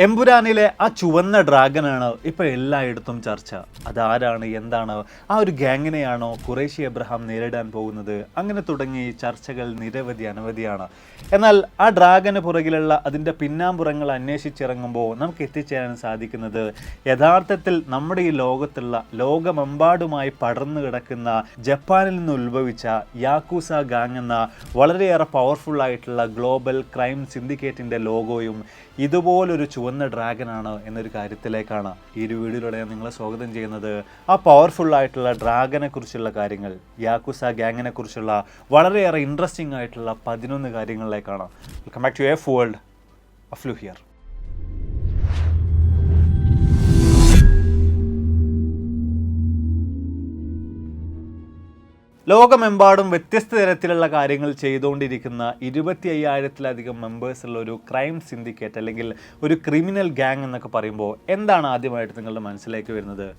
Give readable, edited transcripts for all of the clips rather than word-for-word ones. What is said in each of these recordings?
എമ്പുരാനിലെ ആ ചുവന്ന ഡ്രാഗനാണ് ഇപ്പോൾ എല്ലായിടത്തും ചർച്ച. അതാരാണ്, എന്താണ്, ആ ഒരു ഗ്യാങ്ങിനെയാണോ ഖുറൈശി എബ്രഹാം നേരിടാൻ പോകുന്നത്? അങ്ങനെ തുടങ്ങി ചർച്ചകൾ നിരവധി അനവധിയാണ്. എന്നാൽ ആ ഡ്രാഗന് പുറകിലുള്ള അതിൻ്റെ പിന്നാമ്പുറങ്ങൾ അന്വേഷിച്ചിറങ്ങുമ്പോൾ നമുക്ക് എത്തിച്ചേരാൻ സാധിക്കുന്നത് യഥാർത്ഥത്തിൽ നമ്മുടെ ഈ ലോകമെമ്പാടുമായി പടർന്നു കിടക്കുന്ന ജപ്പാനിൽ നിന്ന് ഉത്ഭവിച്ച യാക്കൂസ ഗാങ് എന്ന വളരെയേറെ പവർഫുൾ ആയിട്ടുള്ള ഗ്ലോബൽ ക്രൈം സിൻഡിക്കേറ്റിൻ്റെ ലോഗോയും ഇതുപോലൊരു ചുവന്ന ഡ്രാഗനാണ് എന്നൊരു കാര്യത്തിലേക്കാണ് ഈ ഒരു വീഡിയോയിലൂടെ ഞാൻ നിങ്ങളെ സ്വാഗതം ചെയ്യുന്നത്. ആ പവർഫുൾ ആയിട്ടുള്ള ഡ്രാഗനെ കുറിച്ചുള്ള കാര്യങ്ങൾ, യാക്കൂസ ഗ്യാങ്ങിനെ കുറിച്ചുള്ള വളരെയേറെ ഇൻട്രസ്റ്റിംഗ് ആയിട്ടുള്ള 11 കാര്യങ്ങളിലേക്കാണ്. Welcome back to F World. അഫ്ലു ഹിയർ. ലോകമെമ്പാടും വ്യത്യസ്ത തരത്തിലുള്ള കാര്യങ്ങൾ ചെയ്തുകൊണ്ടിരിക്കുന്ന 25,000-ലധികം മെമ്പേഴ്സുള്ള ഒരു ക്രൈം സിൻഡിക്കേറ്റ് അല്ലെങ്കിൽ ഒരു ക്രിമിനൽ ഗ്യാങ് എന്നൊക്കെ പറയുമ്പോൾ എന്താണ് ആദ്യമായിട്ട് നിങ്ങളുടെ മനസ്സിലേക്ക് വരുന്നത്?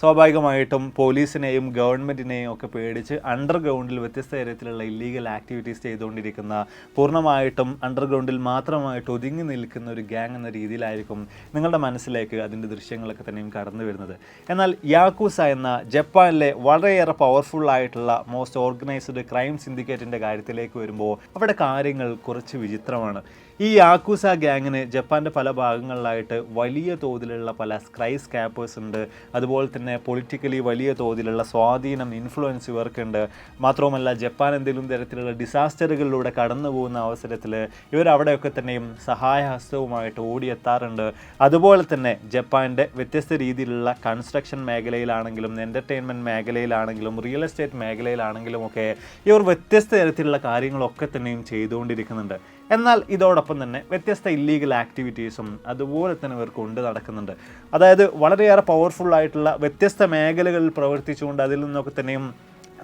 സ്വാഭാവികമായിട്ടും പോലീസിനെയും ഗവൺമെൻറ്റിനെയും ഒക്കെ പേടിച്ച് അണ്ടർഗ്രൗണ്ടിൽ വ്യത്യസ്ത തരത്തിലുള്ള ഇല്ലീഗൽ ആക്ടിവിറ്റീസ് ചെയ്തുകൊണ്ടിരിക്കുന്ന, പൂർണ്ണമായിട്ടും അണ്ടർഗ്രൗണ്ടിൽ മാത്രമായിട്ട് ഒതുങ്ങി നിൽക്കുന്ന ഒരു ഗ്യാങ് എന്ന രീതിയിലായിരിക്കും നിങ്ങളുടെ മനസ്സിലേക്ക് അതിൻ്റെ ദൃശ്യങ്ങളൊക്കെ തന്നെയും കടന്നു വരുന്നത്. എന്നാൽ യാക്കൂസ എന്ന ജപ്പാനിലെ വളരെയേറെ പവർഫുൾ ആയിട്ടുള്ള മോസ്റ്റ് ഓർഗനൈസ്ഡ് ക്രൈം സിൻഡിക്കേറ്റിൻ്റെ കാര്യത്തിലേക്ക് വരുമ്പോൾ അവിടെ കാര്യങ്ങൾ കുറച്ച് വിചിത്രമാണ്. ഈ യാക്കൂസ ഗ്യാങ്ങിന് ജപ്പാൻ്റെ പല ഭാഗങ്ങളിലായിട്ട് വലിയ തോതിലുള്ള പല സ്കൈ സ്കാപ്പേഴ്സ് ഉണ്ട്. അതുപോലെ തന്നെ പൊളിറ്റിക്കലി വലിയ തോതിലുള്ള സ്വാധീനം, ഇൻഫ്ലുവൻസ് ഇവർക്കുണ്ട്. മാത്രവുമല്ല ജപ്പാൻ എന്തെങ്കിലും തരത്തിലുള്ള ഡിസാസ്റ്ററുകളിലൂടെ കടന്നു പോകുന്ന അവസരത്തിൽ ഇവരവിടെയൊക്കെ തന്നെയും സഹായഹസ്തവുമായിട്ട് ഓടിയെത്താറുണ്ട്. അതുപോലെ തന്നെ ജപ്പാൻ്റെ വ്യത്യസ്ത രീതിയിലുള്ള കൺസ്ട്രക്ഷൻ മേഖലയിലാണെങ്കിലും എൻ്റർടൈൻമെൻറ്റ് മേഖലയിലാണെങ്കിലും റിയൽ എസ്റ്റേറ്റ് മേഖലയിലാണെങ്കിലും ഒക്കെ ഇവർ വ്യത്യസ്ത തരത്തിലുള്ള കാര്യങ്ങളൊക്കെ തന്നെയും ചെയ്തുകൊണ്ടിരിക്കുന്നുണ്ട്. എന്നാൽ ഇതോടൊപ്പം തന്നെ വ്യത്യസ്ത ഇല്ലീഗൽ ആക്ടിവിറ്റീസും അതുപോലെ തന്നെ ഇവർ കൊണ്ട് നടക്കുന്നുണ്ട്. അതായത് വളരെയേറെ പവർഫുൾ ആയിട്ടുള്ള വ്യത്യസ്ത മേഖലകളിൽ പ്രവർത്തിച്ചുകൊണ്ട് അതിൽ നിന്നൊക്കെ തന്നെയും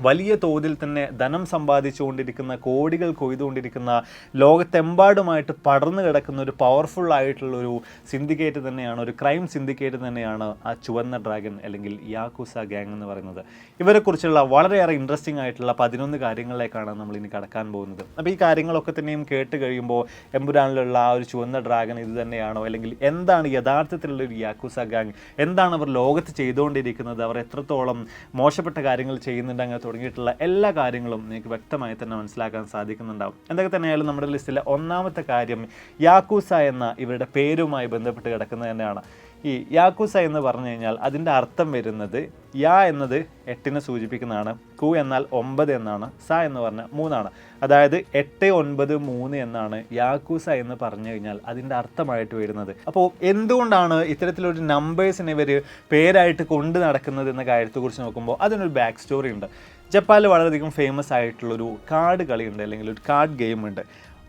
വലിയ തോതിൽ തന്നെ ധനം സമ്പാദിച്ചുകൊണ്ടിരിക്കുന്ന, കോടികൾ കൊയ്തുകൊണ്ടിരിക്കുന്ന, ലോകത്തെമ്പാടുമായിട്ട് പടർന്നു കിടക്കുന്ന ഒരു പവർഫുൾ ആയിട്ടുള്ളൊരു സിൻഡിക്കേറ്റ് തന്നെയാണ്, ഒരു ക്രൈം സിൻഡിക്കേറ്റ് തന്നെയാണ് ആ ചുവന്ന ഡ്രാഗൻ അല്ലെങ്കിൽ യാക്കൂസ ഗ്യാങ് എന്ന് പറയുന്നത്. ഇവരെക്കുറിച്ചുള്ള വളരെയേറെ ഇൻട്രസ്റ്റിംഗ് ആയിട്ടുള്ള 11 കാര്യങ്ങളിലേക്കാണ് നമ്മൾ ഇനി കടക്കാൻ പോകുന്നത്. അപ്പോൾ ഈ കാര്യങ്ങളൊക്കെ തന്നെയും കേട്ട് കഴിയുമ്പോൾ എമ്പുരാനിലുള്ള ആ ഒരു ചുവന്ന ഡ്രാഗൻ ഇത് തന്നെയാണോ, അല്ലെങ്കിൽ എന്താണ് യഥാർത്ഥത്തിലുള്ള ഒരു യാക്കൂസ ഗ്യാങ്, എന്താണ് അവർ ലോകത്ത് ചെയ്തുകൊണ്ടിരിക്കുന്നത്, അവർ എത്രത്തോളം മോശപ്പെട്ട കാര്യങ്ങൾ ചെയ്യുന്നുണ്ട്, അങ്ങനെ തുടങ്ങിയിട്ടുള്ള എല്ലാ കാര്യങ്ങളും നിങ്ങൾക്ക് വ്യക്തമായി തന്നെ മനസ്സിലാക്കാൻ സാധിക്കുന്നുണ്ടാവും. എന്തൊക്കെ തന്നെയായാലും നമ്മുടെ ലിസ്റ്റിലെ ഒന്നാമത്തെ കാര്യം യാക്കൂസ എന്ന ഇവരുടെ പേരുമായി ബന്ധപ്പെട്ട് കിടക്കുന്നത് തന്നെയാണ്. ഈ യാക്കൂസ എന്ന് പറഞ്ഞു കഴിഞ്ഞാൽ അതിൻ്റെ അർത്ഥം വരുന്നത് യാ എന്നത് 8 സൂചിപ്പിക്കുന്നതാണ്, കു എന്നാൽ 9 എന്നാണ്, സ എന്ന് പറഞ്ഞാൽ 3 അതായത് 8, 9, 3 എന്നാണ് യാക്കൂസ എന്ന് പറഞ്ഞു കഴിഞ്ഞാൽ അതിൻ്റെ അർത്ഥമായിട്ട് വരുന്നത്. അപ്പോൾ എന്തുകൊണ്ടാണ് ഇത്തരത്തിലൊരു നമ്പേഴ്സിനെ ഇവർ പേരായിട്ട് കൊണ്ട് നടക്കുന്നത് എന്ന കാര്യത്തെക്കുറിച്ച് നോക്കുമ്പോൾ അതിനൊരു ബാക്ക് സ്റ്റോറി ഉണ്ട്. ജപ്പാനിൽ വളരെയധികം ഫേമസ് ആയിട്ടുള്ളൊരു കാർഡ് കളിയുണ്ട്, അല്ലെങ്കിൽ ഒരു കാർഡ് ഗെയിം ഉണ്ട്.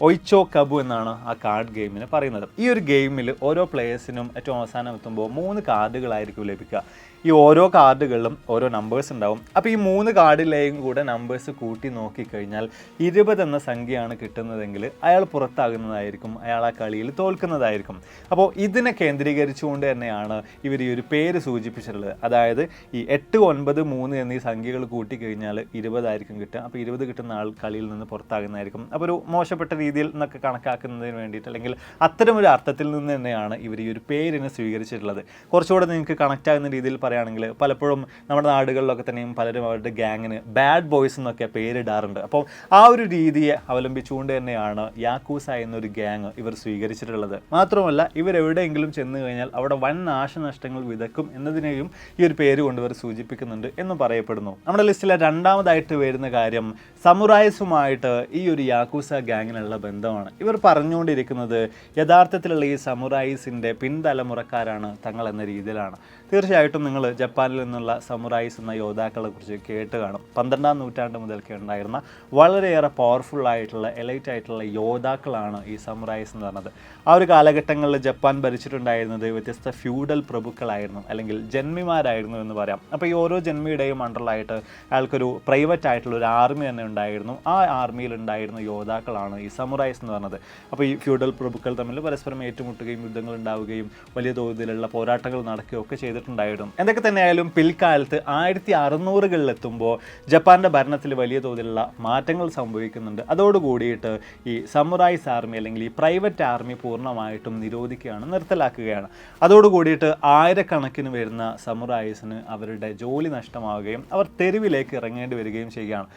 ഒയ്ച്ചോ കബു എന്നാണ് ആ കാർഡ് ഗെയിമിന് പറയുന്നത്. ഈ ഒരു ഗെയിമിൽ ഓരോ പ്ലേയേഴ്സിനും ഏറ്റവും അവസാനം എത്തുമ്പോൾ 3 കാർഡുകളായിരിക്കും ലഭിക്കുക. ഈ ഓരോ കാർഡുകളിലും ഓരോ നമ്പേഴ്സ് ഉണ്ടാവും. അപ്പോൾ ഈ 3 കാർഡിലെയും കൂടെ നമ്പേഴ്സ് കൂട്ടി നോക്കിക്കഴിഞ്ഞാൽ 20 എന്ന സംഖ്യയാണ് കിട്ടുന്നതെങ്കിൽ അയാൾ പുറത്താകുന്നതായിരിക്കും, അയാൾ ആ കളിയിൽ തോൽക്കുന്നതായിരിക്കും. അപ്പോൾ ഇതിനെ കേന്ദ്രീകരിച്ചുകൊണ്ട് തന്നെയാണ് ഇവർ ഈ ഒരു പേര് സൂചിപ്പിച്ചിട്ടുള്ളത്. അതായത് ഈ 8, 9, 3 എന്നീ സംഖ്യകൾ കൂട്ടിക്കഴിഞ്ഞാൽ 20 ആയിരിക്കും കിട്ടുക. അപ്പോൾ 20 കിട്ടുന്ന ആൾ കളിയിൽ നിന്ന് പുറത്താകുന്നതായിരിക്കും. അപ്പോൾ ഒരു മോശപ്പെട്ട രീതിയിൽ നിന്നൊക്കെ കണക്കാക്കുന്നതിന് വേണ്ടിയിട്ട്, അല്ലെങ്കിൽ അത്തരമൊരു അർത്ഥത്തിൽ നിന്ന് തന്നെയാണ് ഇവർ ഈ ഒരു പേരിനെ സ്വീകരിച്ചിട്ടുള്ളത്. കുറച്ചുകൂടെ നിങ്ങൾക്ക് കണക്റ്റ് ആകുന്ന രീതിയിൽ പറയുകയാണെങ്കിൽ പലപ്പോഴും നമ്മുടെ നാടുകളിലൊക്കെ തന്നെയും പലരും അവരുടെ ഗ്യാങ്ങിന് ബാഡ് ബോയ്സ് എന്നൊക്കെ പേരിടാറുണ്ട്. അപ്പോൾ ആ ഒരു രീതിയെ അവലംബിച്ചുകൊണ്ട് തന്നെയാണ് യാക്കൂസ എന്നൊരു ഗ്യാങ് ഇവർ സ്വീകരിച്ചിട്ടുള്ളത്. മാത്രമല്ല ഇവരെവിടെയെങ്കിലും ചെന്ന് കഴിഞ്ഞാൽ അവിടെ വൻ നാശനഷ്ടങ്ങൾ വിതക്കും എന്നതിനെയും ഈ ഒരു പേര് കൊണ്ട് ഇവർ സൂചിപ്പിക്കുന്നുണ്ട് എന്നും പറയപ്പെടുന്നു. നമ്മുടെ ലിസ്റ്റിലെ രണ്ടാമതായിട്ട് വരുന്ന കാര്യം സമുറായ്സുമായിട്ട് ഈ ഒരു യാക്കൂസ ഗ്യാങ്ങിനുള്ള ബന്ധമാണ്. ഇവർ പറഞ്ഞുകൊണ്ടിരിക്കുന്നത് യഥാർത്ഥത്തിലുള്ള ഈ സമുറായിസിൻ്റെ പിൻതലമുറക്കാരാണ് തങ്ങൾ എന്ന രീതിയിലാണ്. തീർച്ചയായിട്ടും നിങ്ങൾ ജപ്പാനിൽ നിന്നുള്ള സമുറായിസ് എന്ന യോദ്ധാക്കളെ കുറിച്ച് കേട്ട് കാണും. 12-ാം നൂറ്റാണ്ട് മുതൽക്ക് ഉണ്ടായിരുന്ന വളരെയേറെ പവർഫുൾ ആയിട്ടുള്ള എലൈറ്റ് ആയിട്ടുള്ള യോദ്ധാക്കളാണ് ഈ സമുറായിസ് എന്ന് പറഞ്ഞത്. ആ ഒരു കാലഘട്ടങ്ങളിൽ ജപ്പാൻ ഭരിച്ചിട്ടുണ്ടായിരുന്നത് വ്യത്യസ്ത ഫ്യൂഡൽ പ്രഭുക്കളായിരുന്നു, അല്ലെങ്കിൽ ജന്മിമാരായിരുന്നു എന്ന് പറയാം. അപ്പോൾ ഈ ഓരോ ജന്മിയുടെയും അണ്ടറിലായിട്ട് അയാൾക്കൊരു പ്രൈവറ്റ് ആയിട്ടുള്ള ഒരു ആർമി തന്നെ ഉണ്ടായിരുന്നു. ആ ആർമിയിൽ ഉണ്ടായിരുന്ന യോദ്ധാക്കളാണ് ഈ സമുറായ്സ് എന്ന് പറഞ്ഞത്. അപ്പോൾ ഈ ഫ്യൂഡൽ പ്രഭുക്കൾ തമ്മിൽ പരസ്പരം ഏറ്റുമുട്ടുകയും യുദ്ധങ്ങൾ ഉണ്ടാവുകയും വലിയ തോതിലുള്ള പോരാട്ടങ്ങൾ നടക്കുകയും ഒക്കെ ചെയ്തിട്ടുണ്ടായിരുന്നു. എന്തൊക്കെ തന്നെയായാലും പിൽക്കാലത്ത് 1600-കളിലെത്തുമ്പോൾ ജപ്പാന്റെ ഭരണത്തിൽ വലിയ തോതിലുള്ള മാറ്റങ്ങൾ സംഭവിക്കുന്നുണ്ട്. അതോടുകൂടിയിട്ട് ഈ സമുറായ്സ് ആർമി അല്ലെങ്കിൽ ഈ പ്രൈവറ്റ് ആർമി പൂർണ്ണമായിട്ടും നിരോധിക്കുകയാണ്, നിർത്തലാക്കുകയാണ്. അതോടുകൂടിയിട്ട് ആയിരക്കണക്കിന് വരുന്ന സമുറായ്സിന് അവരുടെ ജോലി നഷ്ടമാവുകയും അവർ തെരുവിലേക്ക് ഇറങ്ങേണ്ടി വരികയും ചെയ്യുകയാണ്.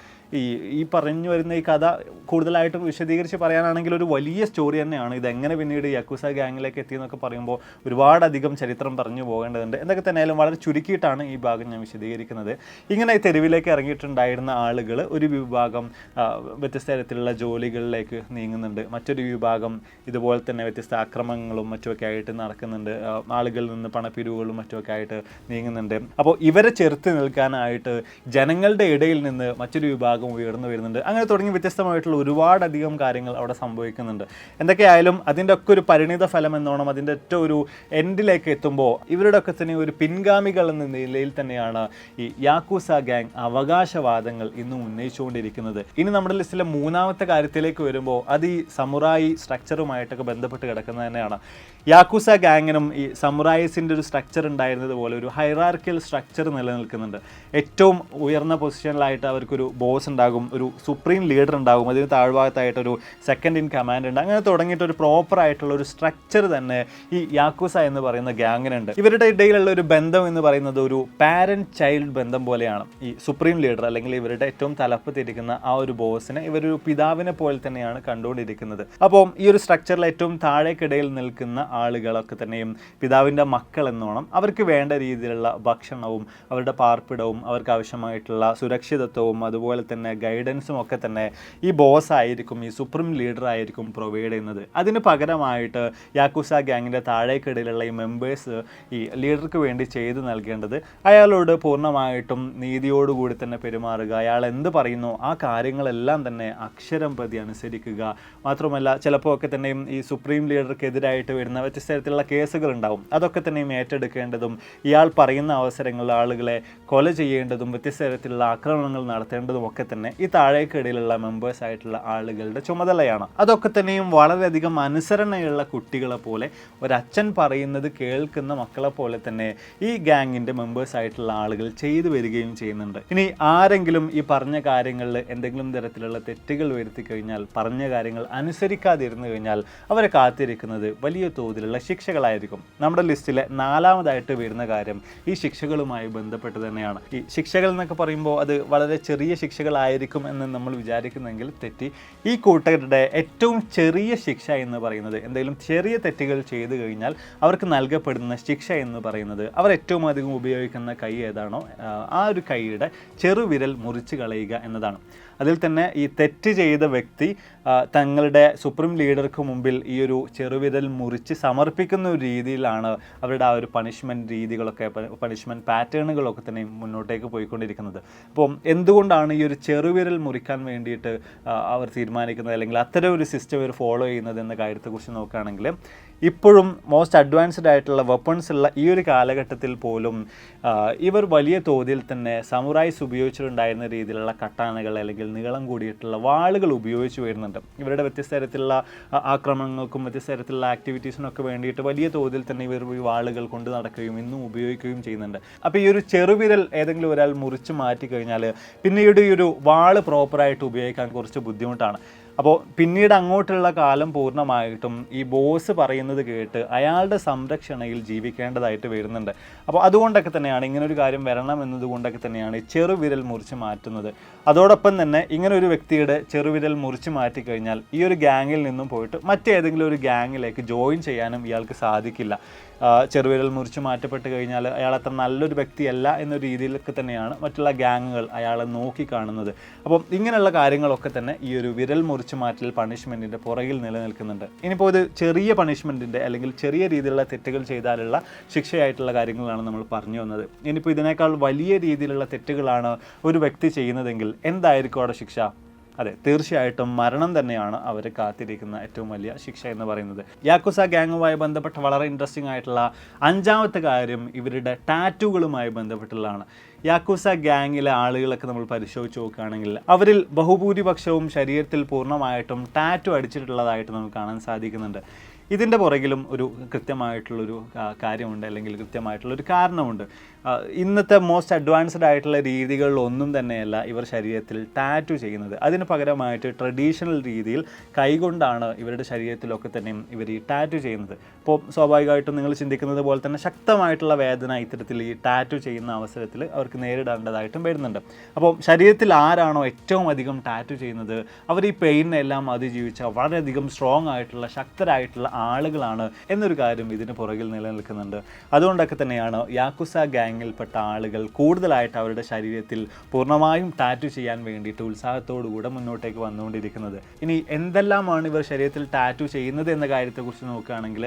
ഈ പറഞ്ഞു വരുന്ന ഈ കഥ കൂടുതലായിട്ട് വിശദീകരിച്ച് പറയാനാണെങ്കിൽ ഒരു വലിയ സ്റ്റോറി തന്നെയാണ്. ഇതെങ്ങനെ പിന്നീട് യാക്കുസ ഗ്യാങ്ങിലേക്ക് എത്തിയെന്നൊക്കെ പറയുമ്പോൾ ഒരുപാടധികം ചരിത്രം പറഞ്ഞു പോകേണ്ടതുണ്ട്. എന്തൊക്കെ തന്നെയായാലും വളരെ ചുരുക്കിയിട്ടാണ് ഈ ഭാഗം ഞാൻ വിശദീകരിക്കുന്നത്. ഇങ്ങനെ തെരുവിലേക്ക് ഇറങ്ങിയിട്ടുണ്ടായിരുന്ന ആളുകൾ ഒരു വിഭാഗം വ്യത്യസ്ത തരത്തിലുള്ള ജോലികളിലേക്ക് നീങ്ങുന്നുണ്ട്, മറ്റൊരു വിഭാഗം ഇതുപോലെ തന്നെ വ്യത്യസ്ത ആക്രമണങ്ങളും മറ്റുമൊക്കെ ആയിട്ട് നടക്കുന്നുണ്ട്, ആളുകളിൽ നിന്ന് പണപ്പിരിവുകളും മറ്റുമൊക്കെ ആയിട്ട് നീങ്ങുന്നുണ്ട്. അപ്പോൾ ഇവരെ ചെറുത്ത് നിൽക്കാനായിട്ട് ജനങ്ങളുടെ ഇടയിൽ നിന്ന് മറ്റൊരു വിഭാഗം ഉയർന്നു വരുന്നുണ്ട്. അങ്ങനെ തുടങ്ങി വ്യത്യസ്തമായിട്ടുള്ള ഒരുപാടധികം കാര്യങ്ങൾ അവിടെ സംഭവിക്കുന്നുണ്ട്. എന്തൊക്കെയായാലും അതിൻ്റെ ഒക്കെ ഒരു പരിണിത ഫലം എന്നോണം അതിൻ്റെ ഏറ്റവും ഒരു എൻഡിലേക്ക് എത്തുമ്പോൾ ഇവരുടെ ഒക്കെ തന്നെ ഒരു പിൻഗാമികൾ എന്ന നിലയിൽ തന്നെയാണ് ഈ യാക്കുസ ഗ്യാങ് അവകാശവാദങ്ങൾ ഇന്നും ഉന്നയിച്ചുകൊണ്ടിരിക്കുന്നത്. ഇനി നമ്മുടെ ലിസ്റ്റിലെ മൂന്നാമത്തെ കാര്യത്തിലേക്ക് വരുമ്പോൾ അത് ഈ സമുറായി സ്ട്രക്ചറുമായിട്ടൊക്കെ ബന്ധപ്പെട്ട് കിടക്കുന്നത് തന്നെയാണ്. യാക്കുസ ഗ്യാങ്ങിനും ഈ സമുറായിസിൻ്റെ ഒരു സ്ട്രക്ചർ ഉണ്ടായിരുന്നത് പോലെ ഒരു ഹൈറാർക്കിയൽ സ്ട്രക്ചർ നിലനിൽക്കുന്നുണ്ട്. ഏറ്റവും ഉയർന്ന പൊസിഷനിലായിട്ട് അവർക്കൊരു ബോസ് ഉണ്ടാകും, ഒരു സുപ്രീം ലീഡർ ഉണ്ടാകും, അതിന് താഴ്ഭാഗത്തായിട്ടൊരു സെക്കൻഡ് ഇൻ കമാൻഡ് ഉണ്ട്. അങ്ങനെ തുടങ്ങിയിട്ട് ഒരു പ്രോപ്പർ ആയിട്ടുള്ള ഒരു സ്ട്രക്ചർ തന്നെ ഈ യാക്കുസ എന്ന് പറയുന്ന ഗ്യാങ്ങിനുണ്ട്. ഇവരുടെ ഇടയിലുള്ള ഒരു ബന്ധം എന്ന് പറയുന്നത് ഒരു പാരന്റ് ചൈൽഡ് ബന്ധം പോലെയാണ്. ഈ സുപ്രീം ലീഡർ അല്ലെങ്കിൽ ഇവരുടെ ഏറ്റവും തലപ്പത്തിരിക്കുന്ന ആ ഒരു ബോസിനെ ഇവരൊരു പിതാവിനെ പോലെ തന്നെയാണ് കണ്ടുകൊണ്ടിരിക്കുന്നത്. അപ്പം ഈ ഒരു സ്ട്രക്ചറിൽ ഏറ്റവും താഴേക്കിടയിൽ നിൽക്കുന്ന ആളുകളൊക്കെ തന്നെയും പിതാവിൻ്റെ മക്കൾ എന്നോണം അവർക്ക് വേണ്ട രീതിയിലുള്ള ഭക്ഷണവും അവരുടെ പാർപ്പിടവും അവർക്ക് ആവശ്യമായിട്ടുള്ള സുരക്ഷിതത്വവും അതുപോലെ തന്നെ ഗൈഡൻസും ഒക്കെ തന്നെ ഈ ബോസ് ആയിരിക്കും, ഈ സുപ്രീം ലീഡർ ആയിരിക്കും പ്രൊവൈഡ് ചെയ്യുന്നത്. അതിന് പകരമായിട്ട് യാക്കുസ ഗ്യാങ്ങിൻ്റെ താഴേക്കിടയിലുള്ള ഈ മെമ്പേഴ്സ് ഈ ലീഡർക്ക് വേണ്ടി ചെയ്തു നൽകേണ്ടത് അയാളോട് പൂർണ്ണമായിട്ടും നീതിയോടുകൂടി തന്നെ പെരുമാറുക, അയാൾ എന്ത് പറയുന്നു ആ കാര്യങ്ങളെല്ലാം തന്നെ അക്ഷരം പ്രതി അനുസരിക്കുക. മാത്രമല്ല ചിലപ്പോൾ ഒക്കെ തന്നെയും ഈ സുപ്രീം ലീഡർക്കെതിരായിട്ട് വരുന്ന വ്യത്യസ്ത തരത്തിലുള്ള കേസുകൾ ഉണ്ടാവും, അതൊക്കെ തന്നെയും ഏറ്റെടുക്കേണ്ടതും ഇയാൾ പറയുന്ന അവസരങ്ങളിൽ ആളുകളെ കൊല ചെയ്യേണ്ടതും വ്യത്യസ്ത തരത്തിലുള്ള ആക്രമണങ്ങൾ നടത്തേണ്ടതും ഒക്കെ തന്നെ ഈ താഴേക്കിടയിലുള്ള മെമ്പേഴ്സ് ആയിട്ടുള്ള ആളുകളുടെ ചുമതലയാണ്. അതൊക്കെ തന്നെയും വളരെയധികം അനുസരണയുള്ള കുട്ടികളെ പോലെ ഒരച്ഛൻ പറയുന്നത് കേൾക്കുന്ന മക്കളെ പോലെ തന്നെ ഈ ഗ്യാങ്ങിൻ്റെ മെമ്പേഴ്സ് ആയിട്ടുള്ള ആളുകൾ ചെയ്തു വരികയും ചെയ്യുന്നുണ്ട്. ഇനി ആരെങ്കിലും ഈ പറഞ്ഞ കാര്യങ്ങളിൽ എന്തെങ്കിലും തരത്തിലുള്ള തെറ്റുകൾ വരുത്തി കഴിഞ്ഞാൽ, പറഞ്ഞ കാര്യങ്ങൾ അനുസരിക്കാതിരുന്നു കഴിഞ്ഞാൽ അവരെ കാത്തിരിക്കുന്നത് വലിയ തോതിലുള്ള ശിക്ഷകളായിരിക്കും. നമ്മുടെ ലിസ്റ്റിലെ നാലാമതായിട്ട് വരുന്ന കാര്യം ഈ ശിക്ഷകളുമായി ബന്ധപ്പെട്ട് തന്നെയാണ്. ഈ ശിക്ഷകൾ എന്നൊക്കെ പറയുമ്പോൾ അത് വളരെ ചെറിയ ശിക്ഷകളായിരിക്കും എന്ന് നമ്മൾ വിചാരിക്കുന്നെങ്കിൽ തെറ്റി. ഈ കൂട്ടരുടെ ഏറ്റവും ചെറിയ ശിക്ഷ എന്ന് പറയുന്നത്, എന്തെങ്കിലും ചെറിയ തെറ്റുകൾ ചെയ്തു കഴിഞ്ഞാൽ അവർക്ക് നൽകപ്പെടുന്ന ശിക്ഷ എന്ന് പറയുന്നത് അവർ ഏറ്റവും അധികം ഉപയോഗിക്കുന്ന കൈ ഏതാണോ ആ ഒരു കൈയുടെ ചെറുവിരൽ മുറിച്ച് കളയുക എന്നതാണ്. അതിൽ തന്നെ ഈ തെറ്റ് ചെയ്ത വ്യക്തി തങ്ങളുടെ സുപ്രീം ലീഡർക്ക് മുമ്പിൽ ഈ ഒരു ചെറുവിരൽ മുറിച്ച് സമർപ്പിക്കുന്ന ഒരു രീതിയിലാണ് അവരുടെ ആ ഒരു പണിഷ്മെൻറ്റ് രീതികളൊക്കെ, പണിഷ്മെൻറ്റ് പാറ്റേണുകളൊക്കെ തന്നെ മുന്നോട്ടേക്ക് പോയിക്കൊണ്ടിരിക്കുന്നത്. അപ്പം എന്തുകൊണ്ടാണ് ഈ ഒരു ചെറുവിരൽ മുറിക്കാൻ വേണ്ടിയിട്ട് അവർ തീരുമാനിക്കുന്നത് അല്ലെങ്കിൽ അത്തരം ഒരു സിസ്റ്റം ഇവർ ഫോളോ ചെയ്യുന്നത് എന്ന കാര്യത്തെക്കുറിച്ച് നോക്കുകയാണെങ്കിൽ ഇപ്പോഴും മോസ്റ്റ് അഡ്വാൻസ്ഡ് ആയിട്ടുള്ള വെപ്പൺസ് ഉള്ള ഈ ഒരു കാലഘട്ടത്തിൽ പോലും ഇവർ വലിയ തോതിൽ തന്നെ സമുറായ്സ് ഉപയോഗിച്ചിട്ടുണ്ടായിരുന്ന രീതിയിലുള്ള കട്ടാനകൾ അല്ലെങ്കിൽ നീളം കൂടിയിട്ടുള്ള വാളുകൾ ഉപയോഗിച്ച് വരുന്നുണ്ട്. ഇവരുടെ വ്യത്യസ്ത തരത്തിലുള്ള ആക്രമണങ്ങൾക്കും വ്യത്യസ്ത തരത്തിലുള്ള ആക്ടിവിറ്റീസിനൊക്കെ വേണ്ടിയിട്ട് വലിയ തോതിൽ തന്നെ ഇവർ ഈ വാളുകൾ കൊണ്ട് നടക്കുകയും ഇന്നും ഉപയോഗിക്കുകയും ചെയ്യുന്നുണ്ട്. അപ്പോൾ ഈ ഒരു ചെറുവിരൽ ഏതെങ്കിലും ഒരാൾ മുറിച്ച് മാറ്റി കഴിഞ്ഞാൽ പിന്നീട് ഈ ഒരു വാള് പ്രോപ്പറായിട്ട് ഉപയോഗിക്കാൻ കുറച്ച് ബുദ്ധിമുട്ടാണ്. അപ്പോൾ പിന്നീട് അങ്ങോട്ടുള്ള കാലം പൂർണ്ണമായിട്ടും ഈ ബോസ് പറയുന്നത് കേട്ട് അയാളുടെ സംരക്ഷണയിൽ ജീവിക്കേണ്ടതായിട്ട് വരുന്നുണ്ട്. അപ്പോൾ അതുകൊണ്ടൊക്കെ തന്നെയാണ് ഇങ്ങനൊരു കാര്യം വരണം എന്നതുകൊണ്ടൊക്കെ തന്നെയാണ് ഈ ചെറുവിരൽ മുറിച്ച് മാറ്റുന്നത്. അതോടൊപ്പം തന്നെ ഇങ്ങനെ ഒരു വ്യക്തിയുടെ ചെറുവിരൽ മുറിച്ച് മാറ്റിക്കഴിഞ്ഞാൽ ഈ ഒരു ഗ്യാങ്ങിൽ നിന്നും പോയിട്ട് മറ്റേതെങ്കിലും ഒരു ഗ്യാങ്ങിലേക്ക് ജോയിൻ ചെയ്യാനും ഇയാൾക്ക് സാധിക്കില്ല. ചെറുവിരൽ മുറിച്ച് മാറ്റപ്പെട്ട് കഴിഞ്ഞാൽ അയാൾ അത്ര നല്ലൊരു വ്യക്തിയല്ല എന്ന രീതിയിലൊക്കെ തന്നെയാണ് മറ്റുള്ള ഗ്യാങ്ങുകൾ അയാളെ നോക്കി കാണുന്നത്. അപ്പം ഇങ്ങനെയുള്ള കാര്യങ്ങളൊക്കെ തന്നെ ഈ ഒരു വിരൽ മുറിച്ച് മാറ്റൽ പണിഷ്മെൻറ്റിൻ്റെ പുറകിൽ നിലനിൽക്കുന്നുണ്ട്. ഇനിയിപ്പോൾ ഇത് ചെറിയ പണിഷ്മെൻറ്റിൻ്റെ അല്ലെങ്കിൽ ചെറിയ രീതിയിലുള്ള തെറ്റുകൾ ചെയ്താലുള്ള ശിക്ഷയായിട്ടുള്ള കാര്യങ്ങളാണ് നമ്മൾ പറഞ്ഞു വന്നത്. ഇനിയിപ്പോൾ ഇതിനേക്കാൾ വലിയ രീതിയിലുള്ള തെറ്റുകളാണ് ഒരു വ്യക്തി ചെയ്യുന്നതെങ്കിൽ എന്തായിരിക്കും അവിടെ ശിക്ഷ? അതെ, തീർച്ചയായിട്ടും മരണം തന്നെയാണ് അവർ കാത്തിരിക്കുന്ന ഏറ്റവും വലിയ ശിക്ഷ എന്ന് പറയുന്നത്. യാക്കുസ ഗാങ്ങുമായി ബന്ധപ്പെട്ട വളരെ ഇൻട്രസ്റ്റിംഗ് ആയിട്ടുള്ള അഞ്ചാമത്തെ കാര്യം ഇവരുടെ ടാറ്റുകളുമായി ബന്ധപ്പെട്ടുള്ളതാണ്. യാക്കുസ ഗാങ്ങിലെ ആളുകളൊക്കെ നമ്മൾ പരിശോധിച്ച് നോക്കുകയാണെങ്കിൽ അവരിൽ ബഹുഭൂരിപക്ഷവും ശരീരത്തിൽ പൂർണ്ണമായിട്ടും ടാറ്റു അടിച്ചിട്ടുള്ളതായിട്ട് നമുക്ക് കാണാൻ സാധിക്കുന്നുണ്ട്. ഇതിൻ്റെ പുറകിലും ഒരു കൃത്യമായിട്ടുള്ളൊരു കാര്യമുണ്ട്, അല്ലെങ്കിൽ കൃത്യമായിട്ടുള്ളൊരു കാരണമുണ്ട്. ഇന്നത്തെ മോസ്റ്റ് അഡ്വാൻസ്ഡ് ആയിട്ടുള്ള രീതികളിലൊന്നും തന്നെയല്ല ഇവർ ശരീരത്തിൽ ടാറ്റു ചെയ്യുന്നത്. അതിന് പകരമായിട്ട് ട്രഡീഷണൽ രീതിയിൽ കൈകൊണ്ടാണ് ഇവരുടെ ശരീരത്തിലൊക്കെ തന്നെയും ഇവർ ഈ ടാറ്റു ചെയ്യുന്നത്. അപ്പോൾ സ്വാഭാവികമായിട്ടും നിങ്ങൾ ചിന്തിക്കുന്നത് പോലെ തന്നെ ശക്തമായിട്ടുള്ള വേദന ഇത്തരത്തിൽ ഈ ടാറ്റു ചെയ്യുന്ന അവസരത്തിൽ അവർക്ക് നേരിടേണ്ടതായിട്ടും വരുന്നുണ്ട്. അപ്പോൾ ശരീരത്തിൽ ആരാണോ ഏറ്റവും അധികം ടാറ്റു ചെയ്യുന്നത് അവർ ഈ പെയിനെല്ലാം അതിജീവിച്ച വളരെയധികം സ്ട്രോങ് ആയിട്ടുള്ള ശക്തരായിട്ടുള്ള ആളുകളാണ് എന്നൊരു കാര്യം ഇതിന് പുറകിൽ നിലനിൽക്കുന്നുണ്ട്. അതുകൊണ്ടൊക്കെ തന്നെയാണ് യാക്കുസ ഗാങ്ങിൽപ്പെട്ട ആളുകൾ കൂടുതലായിട്ട് അവരുടെ ശരീരത്തിൽ പൂർണ്ണമായും ടാറ്റു ചെയ്യാൻ വേണ്ടിയിട്ട് ഉത്സാഹത്തോടുകൂടെ മുന്നോട്ടേക്ക് വന്നുകൊണ്ടിരിക്കുന്നത്. ഇനി എന്തെല്ലാമാണ് ഇവർ ശരീരത്തിൽ ടാറ്റു ചെയ്യുന്നത് എന്ന കാര്യത്തെക്കുറിച്ച് നോക്കുകയാണെങ്കിൽ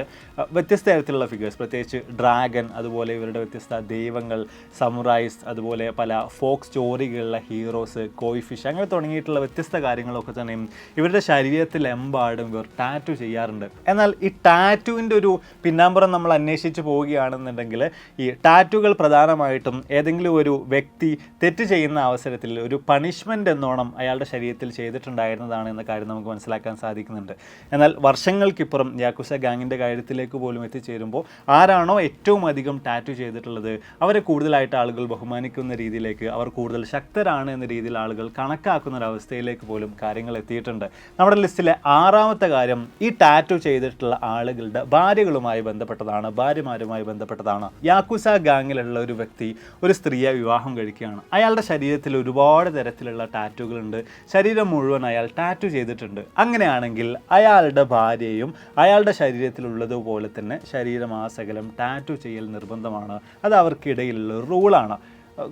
വ്യത്യസ്ത തരത്തിലുള്ള ഫിഗേഴ്സ്, പ്രത്യേകിച്ച് ഡ്രാഗൺ, അതുപോലെ ഇവരുടെ വ്യത്യസ്ത ദൈവങ്ങൾ, സമുറൈസ്, അതുപോലെ പല ഫോക്ക് സ്റ്റോറികളിലെ ഹീറോസ്, കോയ് ഫിഷ്, അങ്ങനെ തുടങ്ങിയിട്ടുള്ള വ്യത്യസ്ത കാര്യങ്ങളൊക്കെ തന്നെയും ഇവരുടെ ശരീരത്തിലെമ്പാടും ഇവർ ടാറ്റു ചെയ്യാറുണ്ട്. എന്നാൽ ഈ ടാറ്റുവിൻ്റെ ഒരു പിന്നാമ്പുറം നമ്മൾ അന്വേഷിച്ച് പോവുകയാണെന്നുണ്ടെങ്കിൽ ഈ ടാറ്റുകൾ പ്രധാനമായിട്ടും ഏതെങ്കിലും ഒരു വ്യക്തി തെറ്റ് ചെയ്യുന്ന അവസരത്തിൽ ഒരു പണിഷ്മെൻ്റ് എന്നോണം അയാളുടെ ശരീരത്തിൽ ചെയ്തിട്ടുണ്ടായിരുന്നതാണ് എന്ന കാര്യം നമുക്ക് മനസ്സിലാക്കാൻ സാധിക്കുന്നുണ്ട്. എന്നാൽ വർഷങ്ങൾക്കിപ്പുറം യാക്കുസ ഗാങ്ങിൻ്റെ കാര്യത്തിലേക്ക് പോലും എത്തിച്ചേരുമ്പോൾ ആരാണോ ഏറ്റവും അധികം ടാറ്റു ചെയ്തിട്ടുള്ളത് അവരെ കൂടുതലായിട്ട് ആളുകൾ ബഹുമാനിക്കുന്ന രീതിയിലേക്ക്, അവർ കൂടുതൽ ശക്തരാണ് എന്ന രീതിയിൽ ആളുകൾ കണക്കാക്കുന്ന ഒരു അവസ്ഥയിലേക്ക് പോലും കാര്യങ്ങൾ എത്തിയിട്ടുണ്ട്. നമ്മുടെ ലിസ്റ്റിലെ ആറാമത്തെ കാര്യം ഈ ടാറ്റു ചെയ്തിട്ടുള്ള ആളുകളുടെ ഭാര്യകളുമായി ബന്ധപ്പെട്ടതാണ്, ഭാര്യമാരുമായി ബന്ധപ്പെട്ടതാണ്. യാക്കുസ ഗാങ്ങിലുള്ള ഒരു വ്യക്തി ഒരു സ്ത്രീയെ വിവാഹം കഴിക്കുകയാണ്. അയാളുടെ ശരീരത്തിൽ ഒരുപാട് തരത്തിലുള്ള ടാറ്റുകളുണ്ട്, ശരീരം മുഴുവൻ അയാൾ ടാറ്റു ചെയ്തിട്ടുണ്ട്. അങ്ങനെയാണെങ്കിൽ അയാളുടെ ഭാര്യയും അയാളുടെ ശരീരത്തിലുള്ളതുപോലെ തന്നെ ശരീരമാസകലം ടാറ്റു ചെയ്യൽ നിർബന്ധമാണ്. അത് അവർക്കിടയിലുള്ള റൂളാണ്.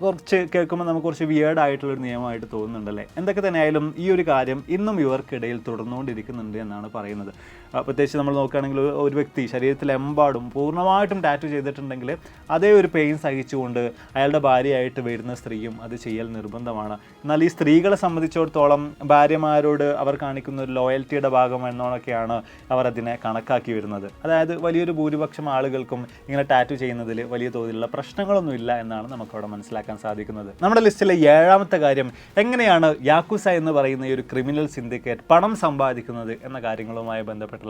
കുറച്ച് കേൾക്കുമ്പോൾ നമുക്ക് കുറച്ച് വിയേർഡ് ആയിട്ടുള്ളൊരു നിയമമായിട്ട് തോന്നുന്നുണ്ടല്ലേ. എന്തൊക്കെ തന്നെയായാലും ഈ ഒരു കാര്യം ഇന്നും ഇവർക്കിടയിൽ തുടർന്നുകൊണ്ടിരിക്കുന്നുണ്ട് എന്നാണ് പറയുന്നത്. പ്രത്യേകിച്ച് നമ്മൾ നോക്കുകയാണെങ്കിൽ ഒരു വ്യക്തി ശരീരത്തിലെമ്പാടും പൂർണ്ണമായിട്ടും ടാറ്റു ചെയ്തിട്ടുണ്ടെങ്കിൽ അതേ ഒരു പെയിൻ സഹിച്ചുകൊണ്ട് അയാളുടെ ഭാര്യയായിട്ട് വരുന്ന സ്ത്രീയും അത് ചെയ്യൽ നിർബന്ധമാണ്. എന്നാൽ ഈ സ്ത്രീകളെ സംബന്ധിച്ചിടത്തോളം ഭാര്യമാരോട് അവർ കാണിക്കുന്ന ഒരു ലോയൽറ്റിയുടെ ഭാഗം എന്നോണൊക്കെയാണ് അവർ അതിനെ കണക്കാക്കി വരുന്നത്. അതായത് വലിയൊരു ഭൂരിപക്ഷം ആളുകൾക്കും ഇങ്ങനെ ടാറ്റു ചെയ്യുന്നതിൽ വലിയ തോതിലുള്ള പ്രശ്നങ്ങളൊന്നുമില്ല എന്നാണ് നമുക്കവിടെ മനസ്സിലാക്കാൻ സാധിക്കുന്നത്. നമ്മുടെ ലിസ്റ്റിലെ ഏഴാമത്തെ കാര്യം എങ്ങനെയാണ് യാക്കുസ എന്ന് പറയുന്ന ഈ ഒരു ക്രിമിനൽ സിൻഡിക്കേറ്റ് പണം സമ്പാദിക്കുന്നത് എന്ന കാര്യങ്ങളുമായി ബന്ധപ്പെട്ടുള്ളതാണ്.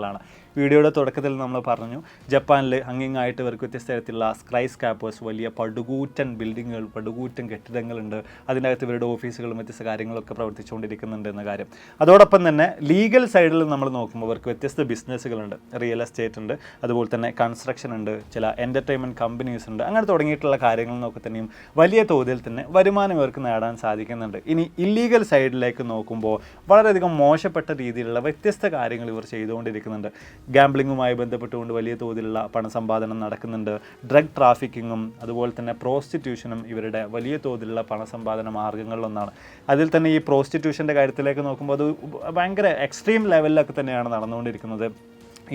വീഡിയോയുടെ തുടക്കത്തിൽ നമ്മൾ പറഞ്ഞു, ജപ്പാനിൽ അങ്ങിങ്ങായിട്ട് ഇവർക്ക് വ്യത്യസ്ത തരത്തിലുള്ള സ്കൈ സ്കാപ്പേഴ്സ്, വലിയ പടുകൂറ്റൻ ബിൽഡിങ്ങുകൾ, പടുകൂറ്റൻ കെട്ടിടങ്ങളുണ്ട്. അതിനകത്ത് ഇവരുടെ ഓഫീസുകളും വ്യത്യസ്ത കാര്യങ്ങളൊക്കെ പ്രവർത്തിച്ചുകൊണ്ടിരിക്കുന്നുണ്ട് എന്ന കാര്യം. അതോടൊപ്പം തന്നെ ലീഗൽ സൈഡിൽ നമ്മൾ നോക്കുമ്പോൾ ഇവർക്ക് വ്യത്യസ്ത ബിസിനസ്സുകളുണ്ട്, റിയൽ എസ്റ്റേറ്റ് ഉണ്ട്, അതുപോലെ തന്നെ കൺസ്ട്രക്ഷൻ ഉണ്ട്, ചില എൻ്റർടൈൻമെൻറ്റ് കമ്പനീസ് ഉണ്ട്. അങ്ങനെ തുടങ്ങിയിട്ടുള്ള കാര്യങ്ങളിലൊക്കെ തന്നെയും വലിയ തോതിൽ തന്നെ വരുമാനം ഇവർക്ക് നേടാൻ സാധിക്കുന്നുണ്ട്. ഇനി ഇല്ലീഗൽ സൈഡിലേക്ക് നോക്കുമ്പോൾ വളരെയധികം മോശപ്പെട്ട രീതിയിലുള്ള വ്യത്യസ്ത കാര്യങ്ങൾ ഇവർ ചെയ്തുകൊണ്ടിരിക്കുന്നുണ്ട്. ഗാംബ്ലിങ്ങുമായി ബന്ധപ്പെട്ടുകൊണ്ട് വലിയ തോതിലുള്ള പണസമ്പാദനം നടക്കുന്നുണ്ട്. ഡ്രഗ് ട്രാഫിക്കിങ്ങും അതുപോലെ തന്നെ പ്രോസ്റ്റിറ്റ്യൂഷനും ഇവരുടെ വലിയ തോതിലുള്ള പണസമ്പാദന മാർഗ്ഗങ്ങളിലൊന്നാണ്. അതിൽ തന്നെ ഈ പ്രോസ്റ്റിറ്റ്യൂഷൻ്റെ കാര്യത്തിലേക്ക് നോക്കുമ്പോൾ അത് ഭയങ്കര എക്സ്ട്രീം ലെവലിലൊക്കെ തന്നെയാണ് നടന്നുകൊണ്ടിരിക്കുന്നത്.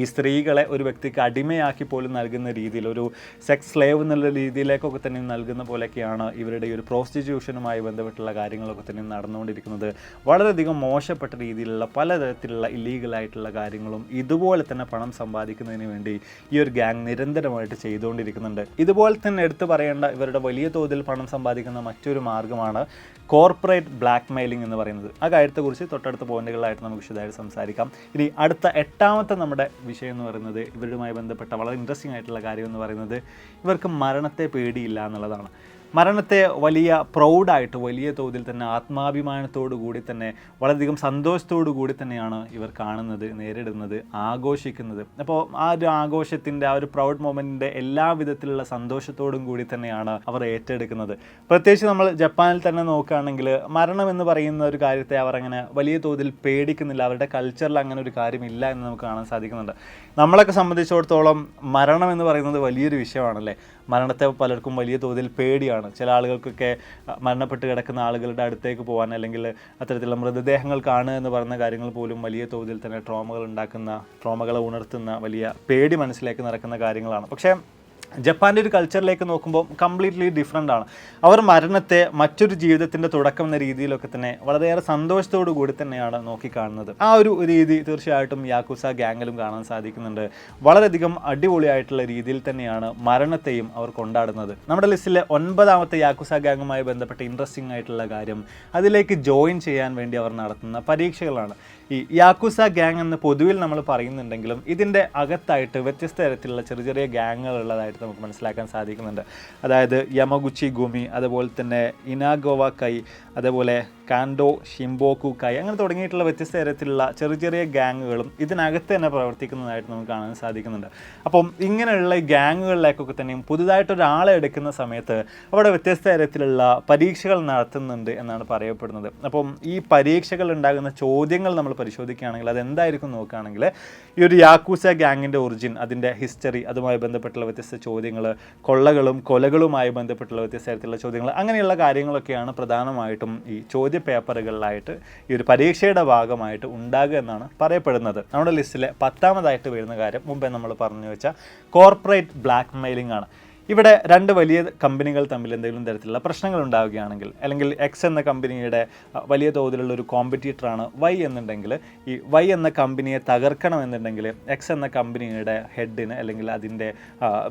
ഈ സ്ത്രീകളെ ഒരു വ്യക്തിക്ക് അടിമയാക്കി പോലും നൽകുന്ന രീതിയിൽ, ഒരു സെക്സ് സ്ലേവ് എന്നുള്ള രീതിയിലേക്കൊക്കെ തന്നെ നൽകുന്ന പോലെയൊക്കെയാണ് ഇവരുടെ ഈ ഒരു പ്രോസ്റ്റിറ്റ്യൂഷനുമായി ബന്ധപ്പെട്ടുള്ള കാര്യങ്ങളൊക്കെ തന്നെ നടന്നുകൊണ്ടിരിക്കുന്നത്. വളരെയധികം മോശപ്പെട്ട രീതിയിലുള്ള പലതരത്തിലുള്ള ഇല്ലീഗലായിട്ടുള്ള കാര്യങ്ങളും ഇതുപോലെ തന്നെ പണം സമ്പാദിക്കുന്നതിന് വേണ്ടി ഈ ഒരു ഗ്യാങ് നിരന്തരമായിട്ട് ചെയ്തുകൊണ്ടിരിക്കുന്നുണ്ട്. ഇതുപോലെ തന്നെ എടുത്തു പറയേണ്ട ഇവരുടെ വലിയ തോതിൽ പണം സമ്പാദിക്കുന്ന മറ്റൊരു മാർഗ്ഗമാണ് കോർപ്പറേറ്റ് ബ്ലാക്ക് മെയിലിംഗ് എന്ന് പറയുന്നത്. ആ കാര്യത്തെക്കുറിച്ച് തൊട്ടടുത്ത പോയിന്റുകളായിട്ട് നമുക്ക് വിശദമായിട്ട് സംസാരിക്കാം. ഇനി അടുത്ത എട്ടാമത്തെ നമ്മുടെ വിഷയം എന്ന് പറയുന്നത്, ഇവരുമായി ബന്ധപ്പെട്ട വളരെ ഇൻട്രസ്റ്റിംഗ് ആയിട്ടുള്ള കാര്യം എന്ന് പറയുന്നത് ഇവർക്ക് മരണത്തെ പേടിയില്ല എന്നുള്ളതാണ്. മരണത്തെ വലിയ പ്രൗഡായിട്ട്, വലിയ തോതിൽ തന്നെ ആത്മാഭിമാനത്തോടു കൂടി തന്നെ, വളരെയധികം സന്തോഷത്തോടു കൂടി തന്നെയാണ് ഇവർ കാണുന്നത്, നേരിടുന്നത്, ആഘോഷിക്കുന്നത്. അപ്പോൾ ആ ഒരു ആഘോഷത്തിൻ്റെ, ആ ഒരു പ്രൗഡ് മൊമെൻറ്റിൻ്റെ എല്ലാ വിധത്തിലുള്ള സന്തോഷത്തോടും കൂടി തന്നെയാണ് അവർ ഏറ്റെടുക്കുന്നത്. പ്രത്യേകിച്ച് നമ്മൾ ജപ്പാനിൽ തന്നെ നോക്കുകയാണെങ്കിൽ മരണം എന്ന് പറയുന്ന ഒരു കാര്യത്തെ അവർ അങ്ങനെ വലിയ തോതിൽ പേടിക്കുന്നില്ല. അവരുടെ കൾച്ചറിൽ അങ്ങനെ ഒരു കാര്യമില്ല എന്ന് നമുക്ക് കാണാൻ സാധിക്കുന്നുണ്ട്. നമ്മളൊക്കെ സംബന്ധിച്ചിടത്തോളം മരണം എന്ന് പറയുന്നത് വലിയൊരു വിഷയമാണല്ലേ. മരണത്തെ പലർക്കും വലിയ തോതിൽ പേടിയാണ്. ചില ആളുകൾക്കൊക്കെ മരണപ്പെട്ട് കിടക്കുന്ന ആളുകളുടെ അടുത്തേക്ക് പോകാൻ, അല്ലെങ്കിൽ അത്തരത്തിലുള്ള മൃതദേഹങ്ങൾ കാണുക എന്ന് പറയുന്ന കാര്യങ്ങൾ പോലും വലിയ തോതിൽ തന്നെ ട്രോമകളെ ഉണർത്തുന്ന, വലിയ പേടി മനസ്സിലേക്ക് നടക്കുന്ന കാര്യങ്ങളാണ്. പക്ഷേ ജപ്പാൻ്റെ ഒരു കൾച്ചറിലേക്ക് നോക്കുമ്പോൾ കംപ്ലീറ്റ്ലി ഡിഫറെൻ്റ് ആണ്. അവർ മരണത്തെ മറ്റൊരു ജീവിതത്തിൻ്റെ തുടക്കം എന്ന രീതിയിലൊക്കെ തന്നെ വളരെയേറെ സന്തോഷത്തോടു കൂടി തന്നെയാണ് നോക്കിക്കാണുന്നത്. ആ ഒരു രീതി തീർച്ചയായിട്ടും യാക്കുസ ഗ്യാങ്ങിലും കാണാൻ സാധിക്കുന്നുണ്ട്. വളരെയധികം അടിപൊളിയായിട്ടുള്ള രീതിയിൽ തന്നെയാണ് മരണത്തെയും അവർ കൊണ്ടാടുന്നത്. നമ്മുടെ ലിസ്റ്റിലെ 9ാമത്തെ യാക്കുസ ഗ്യാങ്ങുമായി ബന്ധപ്പെട്ട ഇൻട്രസ്റ്റിംഗ് ആയിട്ടുള്ള കാര്യം അതിലേക്ക് ജോയിൻ ചെയ്യാൻ വേണ്ടി അവർ നടത്തുന്ന പരീക്ഷകളാണ്. ഈ യാക്കുസ ഗ്യാങ് എന്ന് പൊതുവിൽ നമ്മൾ പറയുന്നുണ്ടെങ്കിലും ഇതിൻ്റെ അകത്തായിട്ട് വ്യത്യസ്ത തരത്തിലുള്ള ചെറിയ ചെറിയ ഗ്യാങ്ങുകൾ ഉള്ളതായിട്ട് നമുക്ക് മനസ്സിലാക്കാൻ സാധിക്കുന്നുണ്ട്. അതായത് യമഗുച്ചി ഗുമി, അതുപോലെ തന്നെ ഇനാഗോവ കൈ, അതേപോലെ കാൻഡോ ഷിംബോക്കു കൈ, അങ്ങനെ തുടങ്ങിയിട്ടുള്ള വ്യത്യസ്ത തരത്തിലുള്ള ചെറിയ ചെറിയ ഗ്യാങ്ങുകളും ഇതിനകത്ത് തന്നെ പ്രവർത്തിക്കുന്നതായിട്ട് നമുക്ക് കാണാൻ സാധിക്കുന്നുണ്ട്. അപ്പം ഇങ്ങനെയുള്ള ഗ്യാങ്ങുകളിലേക്കൊക്കെ തന്നെയും പുതുതായിട്ടൊരാളെ എടുക്കുന്ന സമയത്ത് അവിടെ വ്യത്യസ്ത തരത്തിലുള്ള പരീക്ഷകൾ നടത്തുന്നുണ്ട് എന്നാണ് പറയപ്പെടുന്നത്. അപ്പം ഈ പരീക്ഷകൾ ഉണ്ടാകുന്ന ചോദ്യങ്ങൾ നമ്മൾ പരിശോധിക്കുകയാണെങ്കിൽ അതെന്തായിരിക്കും നോക്കുകയാണെങ്കിൽ ഈ ഒരു യാക്കൂസ ഗ്യാങ്ങിൻ്റെ ഒറിജിൻ, അതിൻ്റെ ഹിസ്റ്ററി, അതുമായി ബന്ധപ്പെട്ടുള്ള വ്യത്യസ്ത ചോദ്യങ്ങൾ, കൊള്ളകളും കൊലകളുമായി ബന്ധപ്പെട്ടുള്ള വ്യത്യസ്ത തരത്തിലുള്ള ചോദ്യങ്ങൾ, അങ്ങനെയുള്ള കാര്യങ്ങളൊക്കെയാണ് പ്രധാനമായിട്ടും ഈ ചോദ്യ പേപ്പറുകളിലായിട്ട് ഈ ഒരു പരീക്ഷയുടെ ഭാഗമായിട്ട് ഉണ്ടാകുക എന്നാണ് പറയപ്പെടുന്നത്. നമ്മുടെ ലിസ്റ്റിലെ 10ാമതായിട്ട് വരുന്ന കാര്യം മുമ്പേ നമ്മൾ പറഞ്ഞു വെച്ച കോർപ്പറേറ്റ് ബ്ലാക്ക് മെയിലിംഗ് ആണ്. ഇവിടെ രണ്ട് വലിയ കമ്പനികൾ തമ്മിൽ എന്തെങ്കിലും തരത്തിലുള്ള പ്രശ്നങ്ങൾ ഉണ്ടാവുകയാണെങ്കിൽ, അല്ലെങ്കിൽ എക്സ് എന്ന കമ്പനിയുടെ വലിയ തോതിലുള്ള ഒരു കോമ്പറ്റീറ്ററാണ് വൈ എന്നുണ്ടെങ്കിൽ, ഈ വൈ എന്ന കമ്പനിയെ തകർക്കണമെന്നുണ്ടെങ്കിൽ എക്സ് എന്ന കമ്പനിയുടെ ഹെഡിന് അല്ലെങ്കിൽ അതിൻ്റെ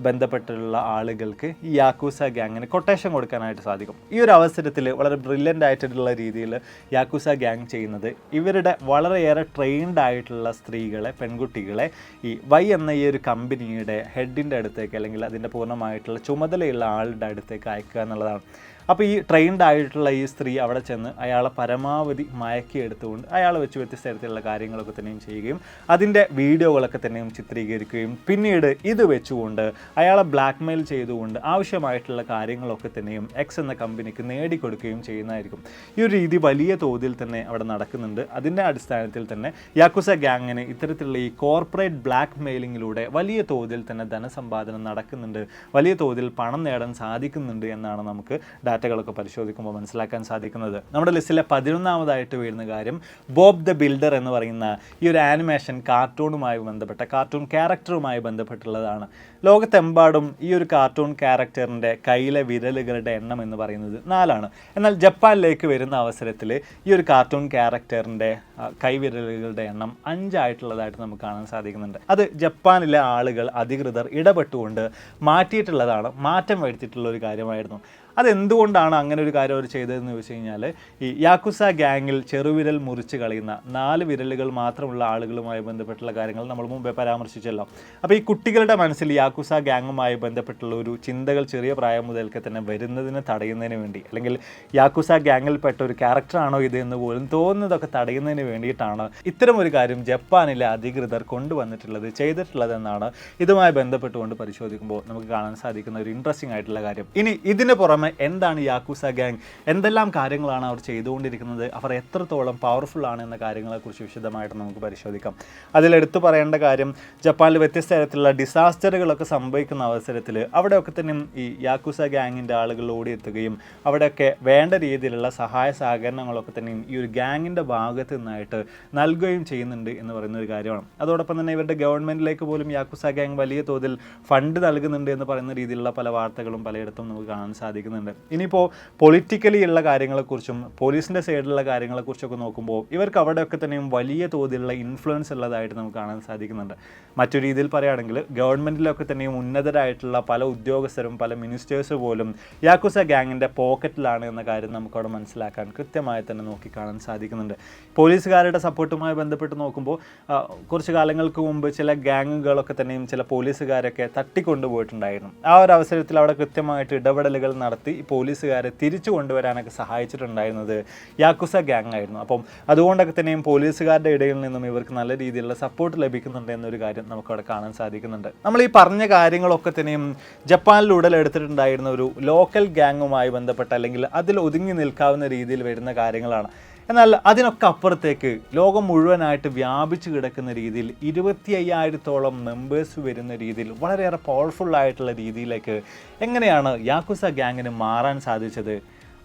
ബന്ധപ്പെട്ടുള്ള ആളുകൾക്ക് ഈ യാക്കൂസ ഗ്യാങ്ങിന് കൊട്ടേഷൻ കൊടുക്കാനായിട്ട് സാധിക്കും. ഈ ഒരു അവസരത്തിൽ വളരെ ബ്രില്യൻ്റ് ആയിട്ടുള്ള രീതിയിൽ യാക്കൂസ ഗ്യാങ് ചെയ്യുന്നത് ഇവരുടെ വളരെയേറെ ട്രെയിൻഡ് ആയിട്ടുള്ള സ്ത്രീകളെ, പെൺകുട്ടികളെ ഈ വൈ എന്ന ഈ ഒരു കമ്പനിയുടെ ഹെഡിൻ്റെ അടുത്തേക്ക് അല്ലെങ്കിൽ അതിൻ്റെ പൂർണ്ണമായിട്ട് ചുമതലയുള്ള ആളുടെ അടുത്തേക്ക് അയക്കുക എന്നുള്ളതാണ്. അപ്പോൾ ഈ ട്രെയിൻഡ് ആയിട്ടുള്ള ഈ സ്ത്രീ അവിടെ ചെന്ന് അയാളെ പരമാവധി മയക്കിയെടുത്തുകൊണ്ട് അയാളെ വെച്ച് വ്യത്യസ്ത തരത്തിലുള്ള കാര്യങ്ങളൊക്കെ തന്നെയും ചെയ്യുകയും അതിൻ്റെ വീഡിയോകളൊക്കെ തന്നെയും ചിത്രീകരിക്കുകയും പിന്നീട് ഇത് വെച്ചുകൊണ്ട് അയാളെ ബ്ലാക്ക് മെയിൽ ചെയ്തുകൊണ്ട് ആവശ്യമായിട്ടുള്ള കാര്യങ്ങളൊക്കെ തന്നെയും എക്സ് എന്ന കമ്പനിക്ക് നേടിക്കൊടുക്കുകയും ചെയ്യുന്നതായിരിക്കും. ഈ ഒരു രീതി വലിയ തോതിൽ തന്നെ അവിടെ നടക്കുന്നുണ്ട്. അതിൻ്റെ അടിസ്ഥാനത്തിൽ തന്നെ യാക്കുസ ഗ്യാങ്ങിന് ഇത്തരത്തിലുള്ള ഈ കോർപ്പറേറ്റ് ബ്ലാക്ക് മെയിലിങ്ങിലൂടെ വലിയ തോതിൽ തന്നെ ധനസമ്പാദനം നടക്കുന്നുണ്ട്, വലിയ തോതിൽ പണം നേടാൻ സാധിക്കുന്നുണ്ട് എന്നാണ് നമുക്ക് ഡാറ്റകളൊക്കെ പരിശോധിക്കുമ്പോൾ മനസ്സിലാക്കാൻ സാധിക്കുന്നത്. നമ്മുടെ ലിസ്റ്റിലെ 11ാമതായിട്ട് വരുന്ന കാര്യം ബോബ് ദ ബിൽഡർ എന്ന് പറയുന്ന ഈ ഒരു ആനിമേഷൻ കാർട്ടൂണുമായി ബന്ധപ്പെട്ട കാർട്ടൂൺ ക്യാരക്ടറുമായി ബന്ധപ്പെട്ടുള്ളതാണ്. ലോകത്തെമ്പാടും ഈ ഒരു കാർട്ടൂൺ ക്യാരക്ടറിൻ്റെ കയ്യിലെ വിരലുകളുടെ എണ്ണം എന്ന് പറയുന്നത് 4ആണ്. എന്നാൽ ജപ്പാനിലേക്ക് വരുന്ന അവസരത്തിൽ ഈ ഒരു കാർട്ടൂൺ ക്യാരക്ടറിൻ്റെ കൈവിരലുകളുടെ എണ്ണം 5 ആയിട്ടുള്ളതായിട്ട് നമുക്ക് കാണാൻ സാധിക്കുന്നുണ്ട്. അത് ജപ്പാനിലെ ആളുകൾ, അധികൃതർ ഇടപെട്ടുകൊണ്ട് മാറ്റിയിട്ടുള്ളതാണ്, മാറ്റം വരുത്തിയിട്ടുള്ള ഒരു കാര്യമായിരുന്നു. അതെന്തുകൊണ്ടാണ് അങ്ങനെ ഒരു കാര്യം അവർ ചെയ്തതെന്ന് ചോദിച്ചു കഴിഞ്ഞാൽ, ഈ യാക്കുസ ഗ്യാങ്ങിൽ ചെറുവിരൽ മുറിച്ച് കളയുന്ന 4 വിരലുകൾ മാത്രമുള്ള ആളുകളുമായി ബന്ധപ്പെട്ടുള്ള കാര്യങ്ങൾ നമ്മൾ മുമ്പേ പരാമർശിച്ചല്ലോ. അപ്പോൾ ഈ കുട്ടികളുടെ മനസ്സിൽ യാക്കുസ ഗ്യാങ്ങുമായി ബന്ധപ്പെട്ടുള്ള ഒരു ചിന്തകൾ ചെറിയ പ്രായം മുതൽക്ക് തന്നെ വരുന്നതിന് തടയുന്നതിന് വേണ്ടി, അല്ലെങ്കിൽ യാക്കുസ ഗ്യാങ്ങിൽപ്പെട്ട ഒരു ക്യാരക്ടറാണോ ഇത് എന്ന് പോലും തോന്നുന്നതൊക്കെ തടയുന്നതിന് വേണ്ടിയിട്ടാണ് ഇത്തരമൊരു കാര്യം ജപ്പാനിലെ അധികൃതർ കൊണ്ടുവന്നിട്ടുള്ളത്, ചെയ്തിട്ടുള്ളതെന്നാണ് ഇതുമായി ബന്ധപ്പെട്ടുകൊണ്ട് പരിശോധിക്കുമ്പോൾ നമുക്ക് കാണാൻ സാധിക്കുന്ന ഒരു ഇൻട്രസ്റ്റിംഗ് ആയിട്ടുള്ള കാര്യം. ഇനി ഇതിന് പുറമെ എന്താണ് യാക്കുസ ഗ്യാങ്, എന്തെല്ലാം കാര്യങ്ങളാണ് അവർ ചെയ്തുകൊണ്ടിരിക്കുന്നത്, അവർ എത്രത്തോളം പവർഫുൾ ആണ് എന്ന കാര്യങ്ങളെക്കുറിച്ച് വിശദമായിട്ട് നമുക്ക് പരിശോധിക്കാം. അതിലെടുത്തു പറയേണ്ട കാര്യം, ജപ്പാനിൽ വ്യത്യസ്ത തരത്തിലുള്ള ഡിസാസ്റ്ററുകളൊക്കെ സംഭവിക്കുന്ന അവസരത്തിൽ അവിടെയൊക്കെ തന്നെ ഈ യാക്കുസ ഗ്യാങ്ങിൻ്റെ ആളുകൾ ഓടിയെത്തുകയും അവിടെയൊക്കെ വേണ്ട രീതിയിലുള്ള സഹായ സഹകരണങ്ങളൊക്കെ തന്നെയും ഈ ഒരു ഗ്യാങ്ങിൻ്റെ ഭാഗത്ത് നിന്നായിട്ട് നൽകുകയും ചെയ്യുന്നുണ്ട് എന്ന് പറയുന്ന ഒരു കാര്യമാണ്. അതോടൊപ്പം തന്നെ ഇവരുടെ ഗവൺമെൻറ്റിലേക്ക് പോലും യാക്കുസ ഗ്യാങ് വലിയ തോതിൽ ഫണ്ട് നൽകുന്നുണ്ട് എന്ന് പറയുന്ന രീതിയിലുള്ള പല വാർത്തകളും പലയിടത്തും നമുക്ക് കാണാൻ സാധിക്കുന്നുണ്ട്. ഇനിയിപ്പോൾ പൊളിറ്റിക്കലി ഉള്ള കാര്യങ്ങളെക്കുറിച്ചും പോലീസിൻ്റെ സൈഡിലുള്ള കാര്യങ്ങളെക്കുറിച്ചൊക്കെ നോക്കുമ്പോൾ ഇവർക്ക് അവിടെയൊക്കെ തന്നെയും വലിയ തോതിലുള്ള ഇൻഫ്ലുവൻസ് ഉള്ളതായിട്ട് നമുക്ക് കാണാൻ സാധിക്കുന്നുണ്ട്. മറ്റൊരു രീതിയിൽ പറയുകയാണെങ്കിൽ ഗവൺമെൻറ്റിലൊക്കെ തന്നെയും ഉന്നതരായിട്ടുള്ള പല ഉദ്യോഗസ്ഥരും പല മിനിസ്റ്റേഴ്സ് പോലും യാക്കുസ ഗ്യാങ്ങിൻ്റെ പോക്കറ്റിലാണ് എന്ന കാര്യം നമുക്കവിടെ മനസ്സിലാക്കാൻ കൃത്യമായി തന്നെ നോക്കിക്കാണാൻ സാധിക്കുന്നുണ്ട്. പോലീസുകാരുടെ സപ്പോർട്ടുമായി ബന്ധപ്പെട്ട് നോക്കുമ്പോൾ കുറച്ച് കാലങ്ങൾക്ക് മുമ്പ് ചില ഗ്യാങ്ങുകളൊക്കെ തന്നെയും ചില പോലീസുകാരൊക്കെ തട്ടിക്കൊണ്ടുപോയിട്ടുണ്ടായിരുന്നു. ആ ഒരു അവസരത്തിൽ അവിടെ കൃത്യമായിട്ട് ഇടപെടലുകൾ നടത്തി പോലീസുകാരെ തിരിച്ചു കൊണ്ടുവരാനൊക്കെ സഹായിച്ചിട്ടുണ്ടായിരുന്നത് യാക്കുസ ഗ്യാങ് ആയിരുന്നു. അപ്പം അതുകൊണ്ടൊക്കെ തന്നെയും പോലീസുകാരുടെ ഇടയിൽ നിന്നും ഇവർക്ക് നല്ല രീതിയിലുള്ള സപ്പോർട്ട് ലഭിക്കുന്നുണ്ട് എന്നൊരു കാര്യം നമുക്കവിടെ കാണാൻ സാധിക്കുന്നുണ്ട്. നമ്മൾ ഈ പറഞ്ഞ കാര്യങ്ങളൊക്കെ തന്നെയും ജപ്പാനിൽ ഉടലെടുത്തിട്ടുണ്ടായിരുന്ന ഒരു ലോക്കൽ ഗ്യാങ്ങുമായി ബന്ധപ്പെട്ട അല്ലെങ്കിൽ അതിൽ ഒതുങ്ങി നിൽക്കാവുന്ന രീതിയിൽ വരുന്ന കാര്യങ്ങളാണ്. എന്നാൽ അതിനൊക്കെ അപ്പുറത്തേക്ക് ലോകം മുഴുവനായിട്ട് വ്യാപിച്ചു കിടക്കുന്ന രീതിയിൽ 25,000-ഓളം മെമ്പേഴ്സ് വരുന്ന രീതിയിൽ വളരെയേറെ പവർഫുള്ളായിട്ടുള്ള രീതിയിലേക്ക് എങ്ങനെയാണ് യാക്കുസ ഗ്യാങ്ങിന് മാറാൻ സാധിച്ചത്?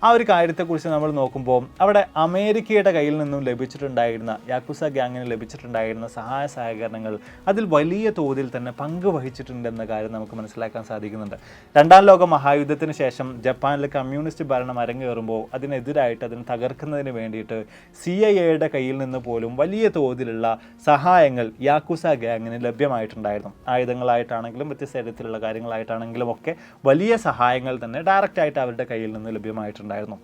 ആ ഒരു കാര്യത്തെക്കുറിച്ച് നമ്മൾ നോക്കുമ്പോൾ അവിടെ അമേരിക്കയുടെ കയ്യിൽ നിന്നും ലഭിച്ചിട്ടുണ്ടായിരുന്ന യാക്കുസ ഗ്യാങ്ങിന് ലഭിച്ചിട്ടുണ്ടായിരുന്ന സഹായ സഹകരണങ്ങൾ അതിൽ വലിയ തോതിൽ തന്നെ പങ്ക് വഹിച്ചിട്ടുണ്ടെന്ന കാര്യം നമുക്ക് മനസ്സിലാക്കാൻ സാധിക്കുന്നുണ്ട്. രണ്ടാം ലോക മഹായുദ്ധത്തിന് ശേഷം ജപ്പാനിലെ കമ്മ്യൂണിസ്റ്റ് ഭരണം അരങ്ങേറുമ്പോൾ അതിനെതിരായിട്ട് അതിനെ തകർക്കുന്നതിന് വേണ്ടിയിട്ട് CIA കയ്യിൽ നിന്ന് പോലും വലിയ തോതിലുള്ള സഹായങ്ങൾ യാക്കുസ ഗ്യാങ്ങിന് ലഭ്യമായിട്ടുണ്ടായിരുന്നു. ആയുധങ്ങളായിട്ടാണെങ്കിലും വ്യത്യസ്ത തരത്തിലുള്ള കാര്യങ്ങളായിട്ടാണെങ്കിലും ഒക്കെ വലിയ സഹായങ്ങൾ തന്നെ ഡയറക്റ്റായിട്ട് അവരുടെ കയ്യിൽ നിന്ന് ലഭ്യമായിട്ടുണ്ടായിരുന്നു.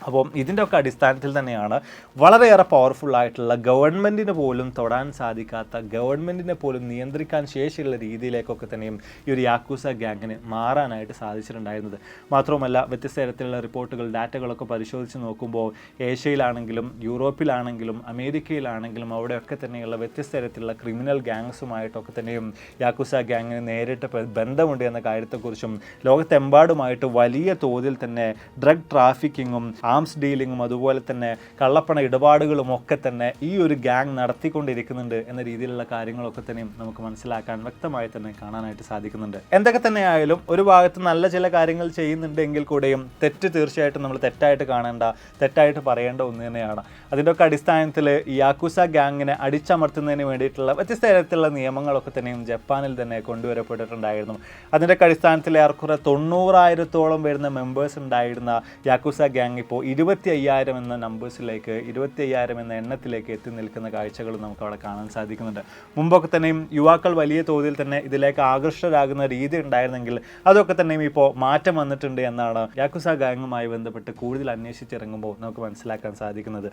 അപ്പോൾ ഇതിൻ്റെ ഒക്കെ അടിസ്ഥാനത്തിൽ തന്നെയാണ് വളരെയേറെ പവർഫുള്ളായിട്ടുള്ള ഗവൺമെൻറ്റിന് പോലും തൊടാൻ സാധിക്കാത്ത, ഗവൺമെൻറ്റിനെ പോലും നിയന്ത്രിക്കാൻ ശേഷിയുള്ള രീതിയിലേക്കൊക്കെ തന്നെയും ഈ ഒരു യാക്കൂസ ഗ്യാങ്ങിന് മാറാനായിട്ട് സാധിച്ചിട്ടുണ്ടായിരുന്നത്. മാത്രവുമല്ല വ്യത്യസ്ത തരത്തിലുള്ള റിപ്പോർട്ടുകൾ, ഡാറ്റകളൊക്കെ പരിശോധിച്ച് നോക്കുമ്പോൾ ഏഷ്യയിലാണെങ്കിലും യൂറോപ്പിലാണെങ്കിലും അമേരിക്കയിലാണെങ്കിലും അവിടെയൊക്കെ തന്നെയുള്ള വ്യത്യസ്ത തരത്തിലുള്ള ക്രിമിനൽ ഗ്യാങ്സുമായിട്ടൊക്കെ തന്നെയും യാക്കൂസ ഗ്യാങ്ങിന് നേരിട്ട് ബന്ധമുണ്ട് എന്ന കാര്യത്തെക്കുറിച്ചും ലോകത്തെമ്പാടുമായിട്ട് വലിയ തോതിൽ തന്നെ ഡ്രഗ് ട്രാഫിക്കിങ്ങും ആംസ് ഡീലിങ്ങും അതുപോലെ തന്നെ കള്ളപ്പണ ഇടപാടുകളും ഒക്കെ തന്നെ ഈ ഒരു ഗ്യാങ് നടത്തിക്കൊണ്ടിരിക്കുന്നുണ്ട് എന്ന രീതിയിലുള്ള കാര്യങ്ങളൊക്കെ തന്നെയും നമുക്ക് മനസ്സിലാക്കാൻ വ്യക്തമായി തന്നെ കാണാനായിട്ട് സാധിക്കുന്നുണ്ട്. എന്തൊക്കെ തന്നെയായാലും ഒരു ഭാഗത്ത് നല്ല ചില കാര്യങ്ങൾ ചെയ്യുന്നുണ്ടെങ്കിൽ കൂടെയും തെറ്റ് തീർച്ചയായിട്ടും നമ്മൾ തെറ്റായിട്ട് കാണേണ്ട, തെറ്റായിട്ട് പറയേണ്ട ഒന്ന് തന്നെയാണ്. അതിൻ്റെ ഒക്കെ അടിസ്ഥാനത്തിൽ ഈ യാക്കൂസ ഗ്യാങ്ങിനെ അടിച്ചമർത്തുന്നതിന് വേണ്ടിയിട്ടുള്ള വ്യത്യസ്ത തരത്തിലുള്ള നിയമങ്ങളൊക്കെ തന്നെയും ജപ്പാനിൽ തന്നെ കൊണ്ടുവരപ്പെട്ടിട്ടുണ്ടായിരുന്നു. അതിൻ്റെ അടിസ്ഥാനത്തിൽ ഏറെക്കുറെ 90,000-ഓളം വരുന്ന മെമ്പേഴ്സ് ഉണ്ടായിരുന്ന യാക്കൂസ ഗ്യാങ് ഇപ്പോൾ 25,000 എന്ന നമ്പേഴ്സിലേക്ക്, 25,000 എന്ന എണ്ണത്തിലേക്ക് എത്തി നിൽക്കുന്ന കാഴ്ചകൾ നമുക്ക് അവിടെ കാണാൻ സാധിക്കുന്നുണ്ട്. മുമ്പൊക്കെ തന്നെയും യുവാക്കൾ വലിയ തോതിൽ തന്നെ ഇതിലേക്ക് ആകർഷകരാകുന്ന രീതി ഉണ്ടായിരുന്നെങ്കിൽ അതൊക്കെ തന്നെയും ഇപ്പോൾ മാറ്റം വന്നിട്ടുണ്ട് എന്നാണ് യാക്കൂസ ഗ്യാങ്ങുമായി ബന്ധപ്പെട്ട് കൂടുതൽ അന്വേഷിച്ചിറങ്ങുമ്പോൾ നമുക്ക് മനസ്സിലാക്കാൻ സാധിക്കുന്നത്.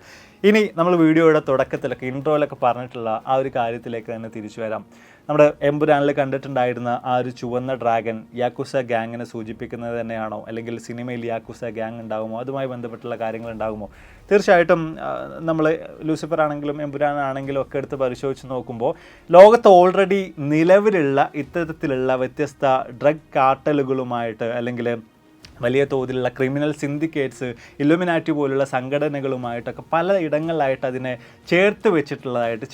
ഇനി നമ്മൾ വീഡിയോയുടെ തുടക്കത്തിലൊക്കെ ഇൻട്രോയിലൊക്കെ പറഞ്ഞിട്ടുള്ള ആ ഒരു കാര്യത്തിലേക്ക് തന്നെ തിരിച്ചു വരാം. നമ്മുടെ എമ്പുരാനിൽ കണ്ടിട്ടുണ്ടായിരുന്ന ആ ഒരു ചുവന്ന ഡ്രാഗൺ യാക്കൂസ ഗ്യാങ്ങിനെ സൂചിപ്പിക്കുന്നത് തന്നെയാണോ, അല്ലെങ്കിൽ സിനിമയിൽ യാക്കൂസ ഗ്യാങ് ഉണ്ടാകുമോ, അതുമായി ബന്ധപ്പെട്ടുള്ള കാര്യങ്ങൾ ഉണ്ടാകുമോ? തീർച്ചയായിട്ടും നമ്മൾ ലൂസിഫർ ആണെങ്കിലും എമ്പുരാൻ ആണെങ്കിലും ഒക്കെ എടുത്ത് പരിശോധിച്ച് നോക്കുമ്പോൾ ലോകത്ത് ഓൾറെഡി നിലവിലുള്ള ഇത്തരത്തിലുള്ള വ്യത്യസ്ത ഡ്രഗ് കാർട്ടലുകളുമായിട്ട് അല്ലെങ്കിൽ വലിയ തോതിലുള്ള ക്രിമിനൽ സിൻഡിക്കേറ്റ്സ്, ഇലുമിനാറ്റി പോലുള്ള സംഘടനകളുമായിട്ടൊക്കെ പല ഇടങ്ങളിലായിട്ട് അതിനെ ചേർത്ത് വെച്ചിട്ടുള്ളതായിട്ട്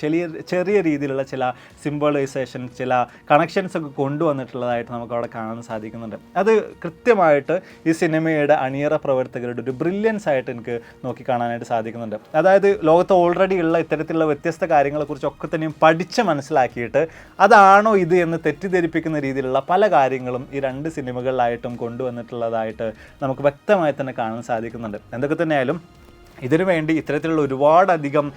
ചെറിയ രീതിയിലുള്ള ചില സിംബോളൈസേഷൻ, ചില കണക്ഷൻസ് ഒക്കെ കൊണ്ടുവന്നിട്ടുള്ളതായിട്ട് നമുക്ക് അവിടെ കാണാൻ സാധിക്കുന്നുണ്ട്. അത് കൃത്യമായിട്ട് ഈ സിനിമയുടെ അണിയറ പ്രവർത്തകരുടെ ഒരു ബ്രില്യൻസ് ആയിട്ട് എനിക്ക് നോക്കിക്കാണാനായിട്ട് സാധിക്കുന്നുണ്ട്. അതായത് ലോകത്ത് ഓൾറെഡി ഉള്ള ഇത്തരത്തിലുള്ള വ്യത്യസ്ത കാര്യങ്ങളെക്കുറിച്ചൊക്കെ തന്നെയും പഠിച്ച് മനസ്സിലാക്കിയിട്ട് അതാണോ ഇത് എന്ന് തെറ്റിദ്ധരിപ്പിക്കുന്ന രീതിയിലുള്ള പല കാര്യങ്ങളും ഈ രണ്ട് സിനിമകളിലായിട്ടും കൊണ്ടുവന്നിട്ടുള്ളതായിട്ട് നമുക്ക് വ്യക്തമായി തന്നെ കാണാൻ സാധിക്കുന്നുണ്ട്. എന്തൊക്കെ തന്നെയായാലും ഇതിനു വേണ്ടി ഇത്തരത്തിലുള്ള ഒരുപാടധികം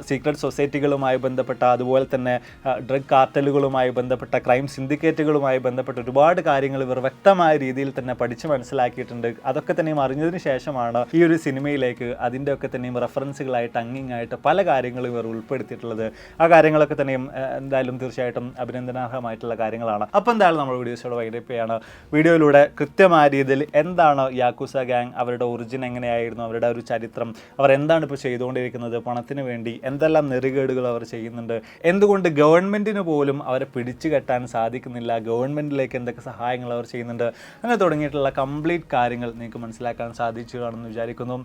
സീക്രട്ട് സൊസൈറ്റികളുമായി ബന്ധപ്പെട്ട, അതുപോലെ തന്നെ ഡ്രഗ് കാർട്ടലുകളുമായി ബന്ധപ്പെട്ട, ക്രൈം സിൻഡിക്കേറ്റുകളുമായി ബന്ധപ്പെട്ട ഒരുപാട് കാര്യങ്ങൾ ഇവർ വ്യക്തമായ രീതിയിൽ തന്നെ പഠിച്ച് മനസ്സിലാക്കിയിട്ടുണ്ട്. അതൊക്കെ തന്നെയും അറിഞ്ഞതിന് ശേഷമാണ് ഈ ഒരു സിനിമയിലേക്ക് അതിൻ്റെ ഒക്കെ തന്നെയും റെഫറൻസുകളായിട്ട് അങ്ങിങ്ങായിട്ട് പല കാര്യങ്ങളും ഇവർ ഉൾപ്പെടുത്തിയിട്ടുള്ളത്. ആ കാര്യങ്ങളൊക്കെ തന്നെയും എന്തായാലും തീർച്ചയായിട്ടും അഭിനന്ദനാർഹമായിട്ടുള്ള കാര്യങ്ങളാണ്. അപ്പോൾ എന്തായാലും നമ്മൾ വീഡിയോസോടെ വൈൻഡപ്പ് ചെയ്യാണ്. വീഡിയോയിലൂടെ കൃത്യമായ രീതിയിൽ എന്താണ് യാക്കൂസ ഗ്യാങ്, അവരുടെ ഒറിജിൻ എങ്ങനെയായിരുന്നു, അവരുടെ ഒരു ചരിത്രം, അവർ എന്താണ് ഇപ്പോൾ ചെയ്തുകൊണ്ടിരിക്കുന്നത്, പണത്തിന് വേണ്ടി എന്തെല്ലാം നെറികേടുകൾ അവർ ചെയ്യുന്നുണ്ട്, എന്തുകൊണ്ട് ഗവൺമെൻറ്റിന് പോലും അവരെ പിടിച്ചു കെട്ടാൻ സാധിക്കുന്നില്ല, ഗവൺമെൻറ്റിലേക്ക് എന്തൊക്കെ സഹായങ്ങൾ അവർ ചെയ്യുന്നുണ്ട്, അങ്ങനെ തുടങ്ങിയിട്ടുള്ള കംപ്ലീറ്റ് കാര്യങ്ങൾ നിങ്ങൾക്ക് മനസ്സിലാക്കാൻ സാധിച്ചു കാണുമെന്ന് വിചാരിക്കുന്നു.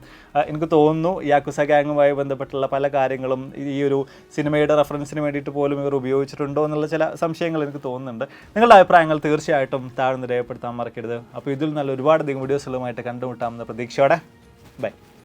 എനിക്ക് തോന്നുന്നു യാക്കൂസ ഗ്യാങ്ങുമായി ബന്ധപ്പെട്ടുള്ള പല കാര്യങ്ങളും ഈ ഒരു സിനിമയുടെ റെഫറൻസിന് വേണ്ടിയിട്ട് പോലും ഇവർ ഉപയോഗിച്ചിട്ടുണ്ടോ എന്നുള്ള ചില സംശയങ്ങൾ എനിക്ക് തോന്നുന്നുണ്ട്. നിങ്ങളുടെ അഭിപ്രായങ്ങൾ തീർച്ചയായിട്ടും താഴ്ന്ന് രേഖപ്പെടുത്താൻ മറക്കരുത്. അപ്പോൾ ഇതിൽ നല്ല ഒരുപാടധികം വീഡിയോസുകളുമായിട്ട് കണ്ടുമുട്ടാമെന്ന പ്രതീക്ഷയോടെ ബൈ.